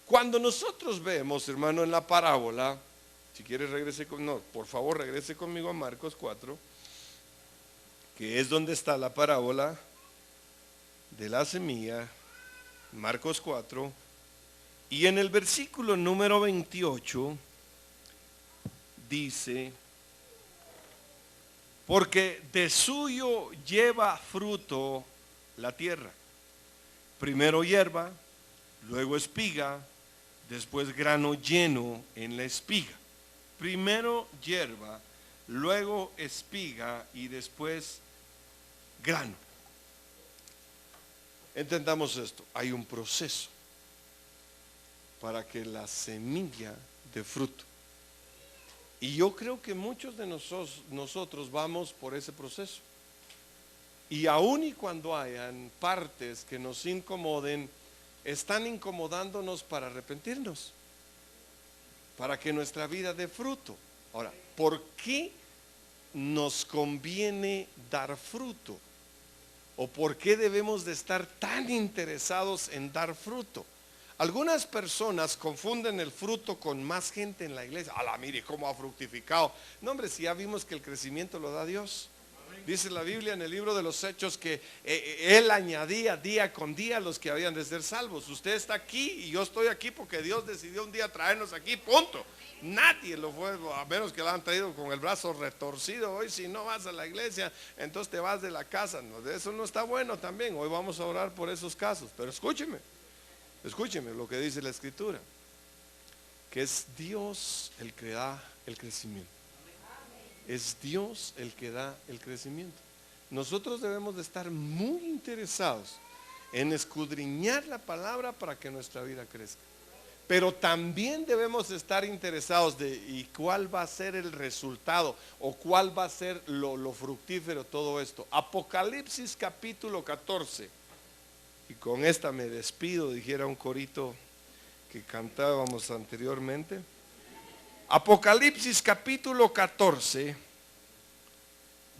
cuando nosotros vemos, hermano, en la parábola, si quieres por favor regrese conmigo a Marcos 4, que es donde está la parábola de la semilla, Marcos 4, y en el versículo número 28 dice: porque de suyo lleva fruto la tierra, primero hierba, luego espiga, después grano lleno en la espiga. Primero hierba, luego espiga y después grano. Entendamos esto, hay un proceso para que la semilla dé fruto. Y yo creo que muchos de nosotros vamos por ese proceso. Y aun y cuando hayan partes que nos incomoden, están incomodándonos para arrepentirnos, para que nuestra vida dé fruto. Ahora, ¿por qué nos conviene dar fruto? ¿O por qué debemos de estar tan interesados en dar fruto? Algunas personas confunden el fruto con más gente en la iglesia. Mire cómo ha fructificado. No, hombre, si ya vimos que el crecimiento lo da Dios. Dice la Biblia en el libro de los Hechos que Él añadía día con día a los que habían de ser salvos. Usted está aquí y yo estoy aquí porque Dios decidió un día traernos aquí, punto. Nadie lo fue, a menos que lo han traído con el brazo retorcido. Hoy si no vas a la iglesia, entonces te vas de la casa. No, eso no está bueno también. Hoy vamos a orar por esos casos. Pero escúcheme lo que dice la Escritura, que es Dios el que da el crecimiento. Es Dios el que da el crecimiento. Nosotros debemos de estar muy interesados en escudriñar la palabra para que nuestra vida crezca. Pero también debemos estar interesados de ¿y cuál va a ser el resultado? ¿O cuál va a ser lo fructífero todo esto? Apocalipsis capítulo 14. Y con esta me despido, dijera un corito que cantábamos anteriormente. Apocalipsis capítulo 14,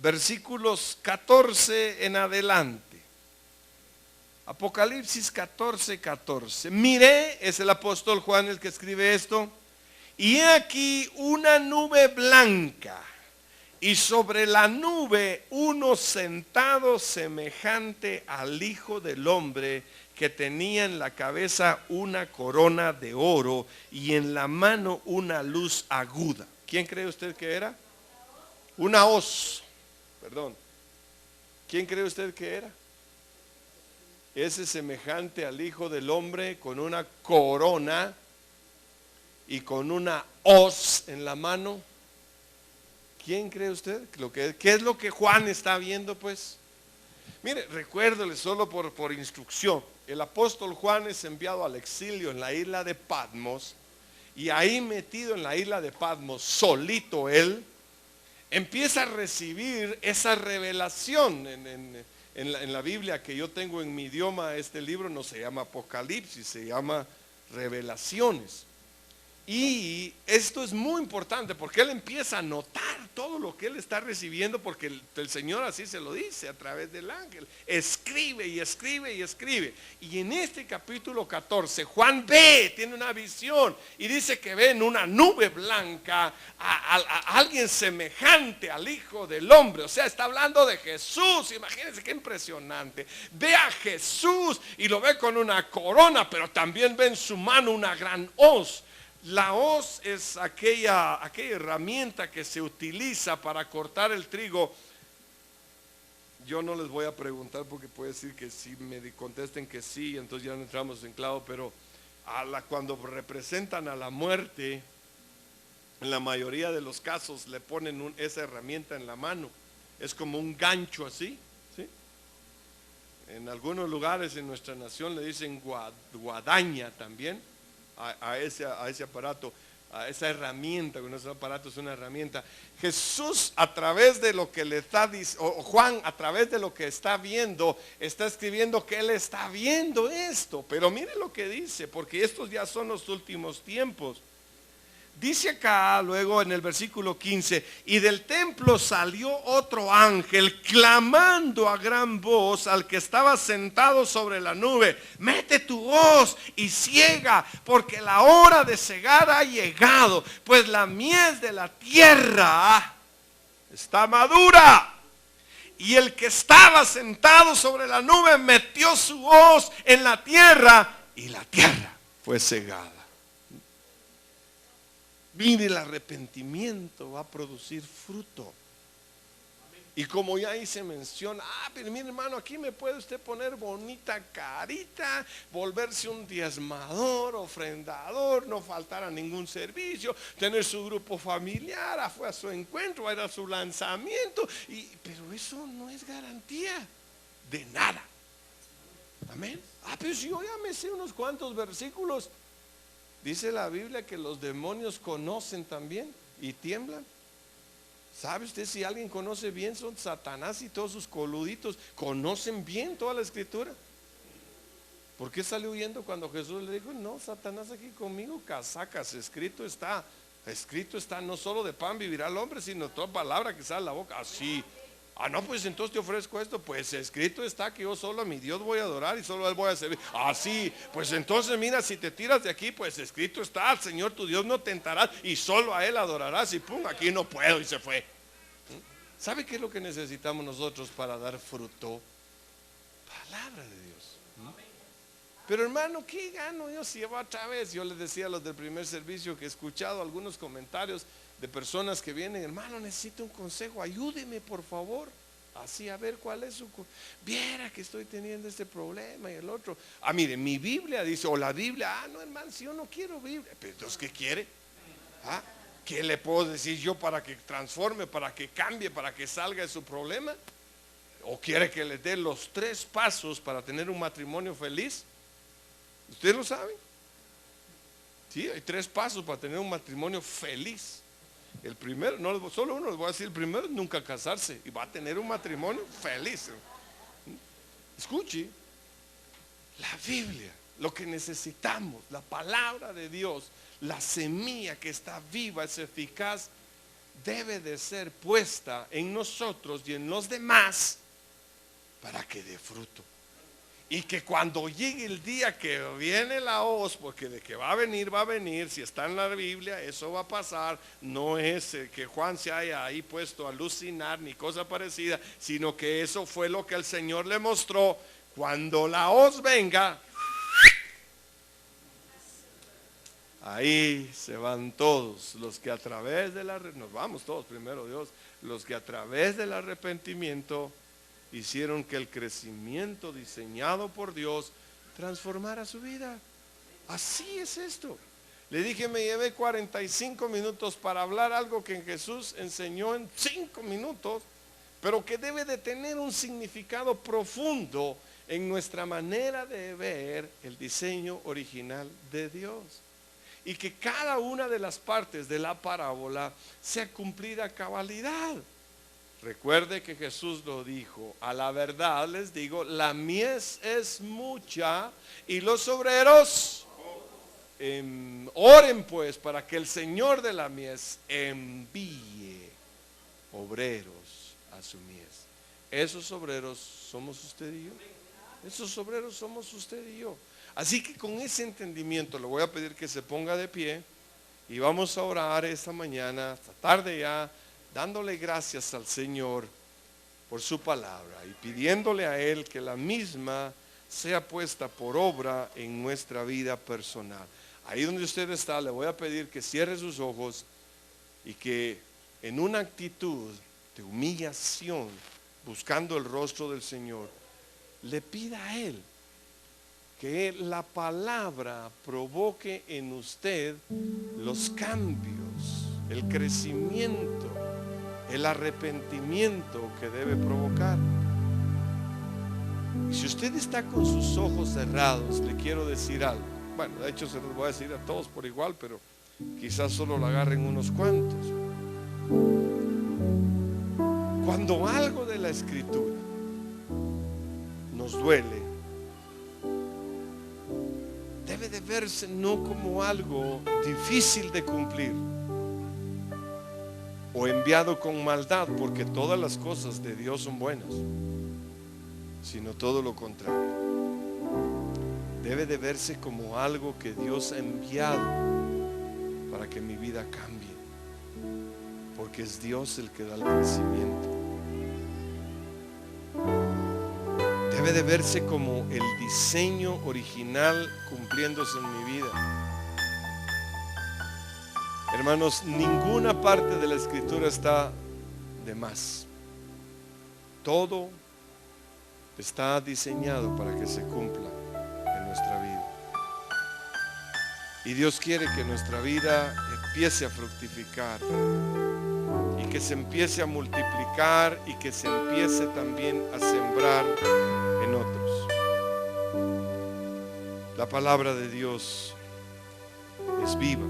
versículos 14 en adelante. Apocalipsis 14, 14. Miré, es el apóstol Juan el que escribe esto, y he aquí una nube blanca, y sobre la nube uno sentado semejante al Hijo del Hombre, que tenía en la cabeza una corona de oro y en la mano una luz aguda. ¿Quién cree usted que era? Una hoz, perdón. ¿Quién cree usted que era? Ese semejante al Hijo del Hombre con una corona y con una hoz en la mano. ¿Quién cree usted? ¿Qué es lo que Juan está viendo pues? Mire, recuérdele solo por instrucción. El apóstol Juan es enviado al exilio en la isla de Patmos, y ahí metido en la isla de Patmos, solito él, empieza a recibir esa revelación. En la Biblia que yo tengo en mi idioma, este libro no se llama Apocalipsis, se llama Revelaciones. Y esto es muy importante porque él empieza a notar todo lo que él está recibiendo, porque el Señor así se lo dice a través del ángel. Escribe y escribe y escribe. Y en este capítulo 14, Juan tiene una visión y dice que ve en una nube blanca a alguien semejante al Hijo del Hombre. O sea, está hablando de Jesús. Imagínense qué impresionante. Ve a Jesús y lo ve con una corona, pero también ve en su mano una gran hoz. La hoz es aquella herramienta que se utiliza para cortar el trigo. Yo no les voy a preguntar porque puede decir que sí, me contesten que sí, entonces ya no entramos en clavo, pero cuando representan a la muerte, en la mayoría de los casos le ponen esa herramienta en la mano. Es como un gancho así, ¿sí? En algunos lugares en nuestra nación le dicen guadaña también. A ese aparato, a esa herramienta, que no es un aparato, es una herramienta. Jesús, a través de lo que le está diciendo, o Juan, a través de lo que está viendo, está escribiendo que él está viendo esto. Pero mire lo que dice, porque estos ya son los últimos tiempos. Dice acá luego en el versículo 15, y del templo salió otro ángel clamando a gran voz al que estaba sentado sobre la nube: mete tu hoz y ciega, porque la hora de cegar ha llegado, pues la mies de la tierra está madura. Y el que estaba sentado sobre la nube metió su hoz en la tierra, y la tierra fue cegada. Mire, el arrepentimiento va a producir fruto. Y como ya hice mención, pero mire hermano, aquí me puede usted poner bonita carita, volverse un diezmador, ofrendador, no faltar a ningún servicio, tener su grupo familiar, fue a su encuentro, va a ir a su lanzamiento, pero eso no es garantía de nada. Amén. Pero si yo ya me sé unos cuantos versículos. Dice la Biblia que los demonios conocen también y tiemblan. ¿Sabe usted si alguien conoce bien? Son Satanás y todos sus coluditos. Conocen bien toda la escritura. ¿Por qué salió huyendo cuando Jesús le dijo: no, Satanás aquí conmigo, casacas, escrito está, no solo de pan vivirá el hombre, sino toda palabra que sale de la boca? Así. No, pues entonces te ofrezco esto. Pues escrito está que yo solo a mi Dios voy a adorar y solo a Él voy a servir. Sí, pues entonces mira, si te tiras de aquí, pues escrito está: al Señor tu Dios no tentarás y solo a Él adorarás. Y pum, aquí no puedo, y se fue. ¿Sabe qué es lo que necesitamos nosotros para dar fruto? Palabra de Dios. Pero hermano, ¿qué gano yo si otra vez? Yo les decía a los del primer servicio que he escuchado algunos comentarios de personas que vienen: hermano, necesito un consejo, ayúdeme por favor. Así, a ver cuál es viera que estoy teniendo este problema y el otro. Mire, mi Biblia dice, o la Biblia, no hermano, si yo no quiero Biblia. Pero entonces, ¿qué quiere? ¿Qué le puedo decir yo para que transforme, para que cambie, para que salga de su problema? ¿O quiere que le dé los 3 pasos para tener un matrimonio feliz? ¿Usted lo sabe? Sí, hay 3 pasos para tener un matrimonio feliz. El primero, no, solo uno les voy a decir, el primero es nunca casarse y va a tener un matrimonio feliz. Escuche, la Biblia, lo que necesitamos, la palabra de Dios, la semilla que está viva, es eficaz, debe de ser puesta en nosotros y en los demás para que dé fruto. Y que cuando llegue el día que viene la hoz, porque de que va a venir, si está en la Biblia, eso va a pasar. No es que Juan se haya ahí puesto a alucinar ni cosa parecida, sino que eso fue lo que el Señor le mostró. Cuando la hoz venga, ahí se van todos los que a través de nos vamos todos primero Dios, los que a través del arrepentimiento hicieron que el crecimiento diseñado por Dios transformara su vida. Así es esto. Le dije, me llevé 45 minutos para hablar algo que Jesús enseñó en 5 minutos, pero que debe de tener un significado profundo en nuestra manera de ver el diseño original de Dios. Y que cada una de las partes de la parábola sea cumplida a cabalidad. Recuerde que Jesús lo dijo: a la verdad les digo, la mies es mucha y los obreros oren pues para que el Señor de la mies envíe obreros a su mies. Esos obreros somos usted y yo. Esos obreros somos usted y yo. Así que con ese entendimiento le voy a pedir que se ponga de pie y vamos a orar esta mañana, esta tarde ya, dándole gracias al Señor por su palabra y pidiéndole a Él que la misma sea puesta por obra en nuestra vida personal. Ahí donde usted está, le voy a pedir que cierre sus ojos y que en una actitud de humillación, buscando el rostro del Señor, le pida a Él que la palabra provoque en usted los cambios, el crecimiento, el arrepentimiento que debe provocar. Y si usted está con sus ojos cerrados, le quiero decir algo. Bueno, de hecho se los voy a decir a todos por igual, pero quizás solo lo agarren unos cuantos. Cuando algo de la Escritura nos duele, debe de verse no como algo difícil de cumplir o enviado con maldad, porque todas las cosas de Dios son buenas, sino todo lo contrario. Debe de verse como algo que Dios ha enviado para que mi vida cambie, porque es Dios el que da el crecimiento. Debe de verse como el diseño original cumpliéndose en mi vida. Hermanos, ninguna parte de la Escritura está de más. Todo está diseñado para que se cumpla en nuestra vida. Y Dios quiere que nuestra vida empiece a fructificar y que se empiece a multiplicar y que se empiece también a sembrar en otros. La palabra de Dios es viva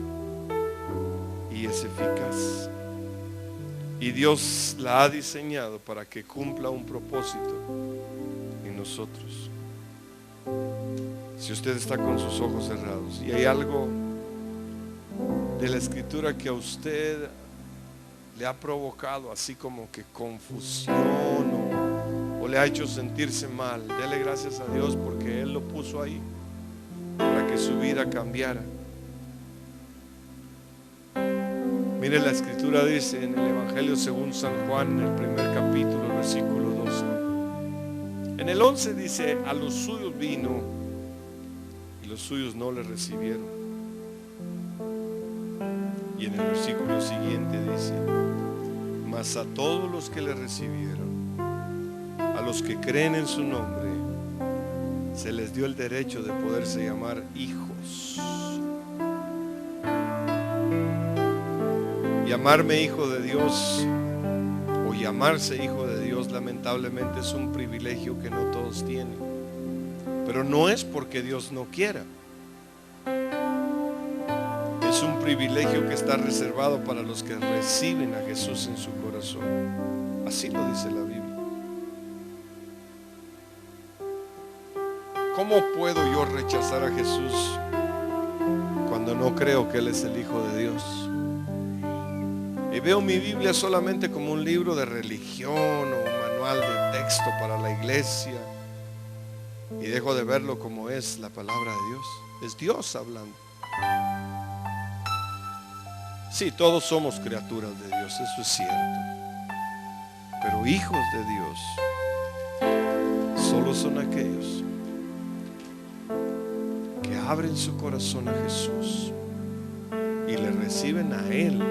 y es eficaz, y Dios la ha diseñado para que cumpla un propósito en nosotros. Si usted está con sus ojos cerrados y hay algo de la Escritura que a usted le ha provocado así como que confusión o le ha hecho sentirse mal, dele gracias a Dios porque Él lo puso ahí para que su vida cambiara. Mire, la Escritura dice en el Evangelio según San Juan, en el primer capítulo, versículo 12. En el 11 dice: a los suyos vino y los suyos no le recibieron. Y en el versículo siguiente dice: mas a todos los que le recibieron, a los que creen en su nombre, se les dio el derecho de poderse llamar hijos. Llamarme hijo de Dios o llamarse hijo de Dios lamentablemente es un privilegio que no todos tienen, pero no es porque Dios no quiera. privilegio que está reservado para los que reciben a Jesús en su corazón. Así lo dice la Biblia. ¿Cómo puedo yo rechazar a Jesús cuando no creo que Él es el Hijo de Dios? Y veo mi Biblia solamente como un libro de religión o un manual de texto para la iglesia, y dejo de verlo como es la palabra de Dios. Es Dios hablando. Sí, todos somos criaturas de Dios, eso es cierto, pero hijos de Dios solo son aquellos que abren su corazón a Jesús y le reciben a Él.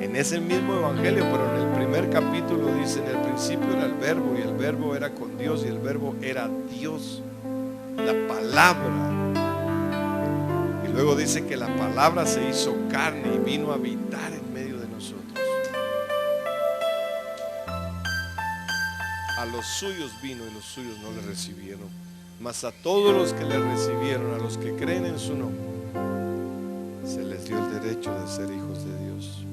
En ese mismo evangelio, pero en el primer capítulo dice: en el principio era el verbo, y el verbo era con Dios, y el verbo era Dios, la palabra. Y luego dice que la palabra se hizo carne y vino a habitar en medio de nosotros. A los suyos vino y los suyos no le recibieron, mas a todos los que le recibieron, a los que creen en su nombre, se les dio el derecho de ser hijos de Dios.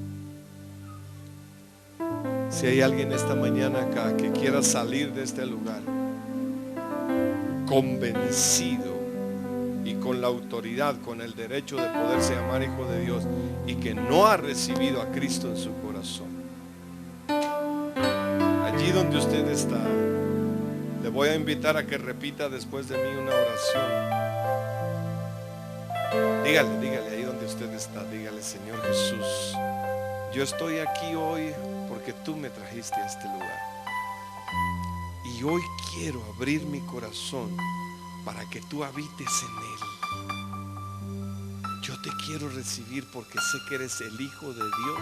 Si hay alguien esta mañana acá que quiera salir de este lugar convencido y con la autoridad, con el derecho de poderse llamar hijo de Dios, y que no ha recibido a Cristo en su corazón, allí donde usted está, le voy a invitar a que repita después de mí una oración. Dígale ahí donde usted está, dígale: Señor Jesús, yo estoy aquí hoy porque tú me trajiste a este lugar, y hoy quiero abrir mi corazón para que tú habites en él. Yo te quiero recibir porque sé que eres el Hijo de Dios,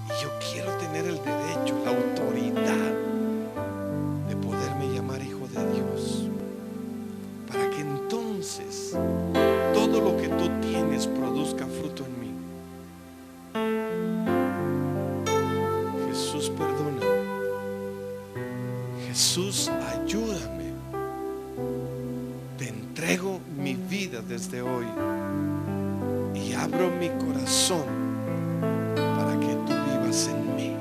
y yo quiero tener el derecho, la autoridad de poderme llamar hijo de Dios, para que entonces todo lo que tú tienes produzca fruto en mí. Jesús, perdóname. Jesús, ayúdame. Te entrego mi vida desde hoy y abro mi corazón para que tú vivas en mí.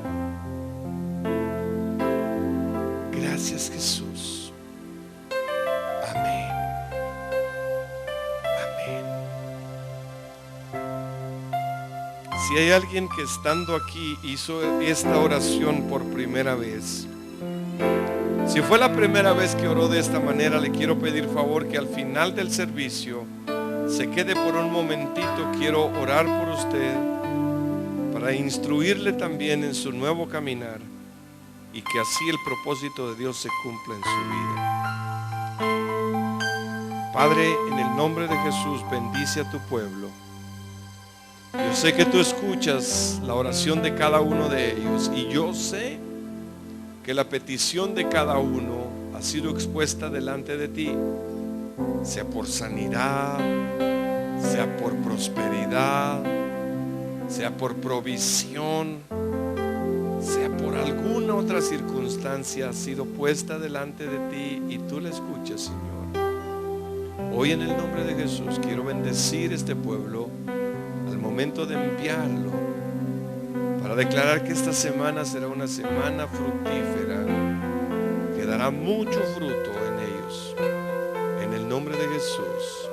Gracias, Jesús. Amén. Amén. Si hay alguien que estando aquí hizo esta oración por primera vez, si fue la primera vez que oró de esta manera, le quiero pedir favor que al final del servicio se quede por un momentito. Quiero orar por usted para instruirle también en su nuevo caminar, y que así el propósito de Dios se cumpla en su vida. Padre, en el nombre de Jesús, bendice a tu pueblo. Yo sé que tú escuchas la oración de cada uno de ellos, y yo sé que la petición de cada uno ha sido expuesta delante de ti, sea por sanidad, sea por prosperidad, sea por provisión, sea por alguna otra circunstancia, ha sido puesta delante de ti y tú la escuchas, Señor. Hoy, en el nombre de Jesús, quiero bendecir este pueblo al momento de enviarlo, para declarar que esta semana será una semana fructífera, que dará mucho fruto en ellos. En el nombre de Jesús.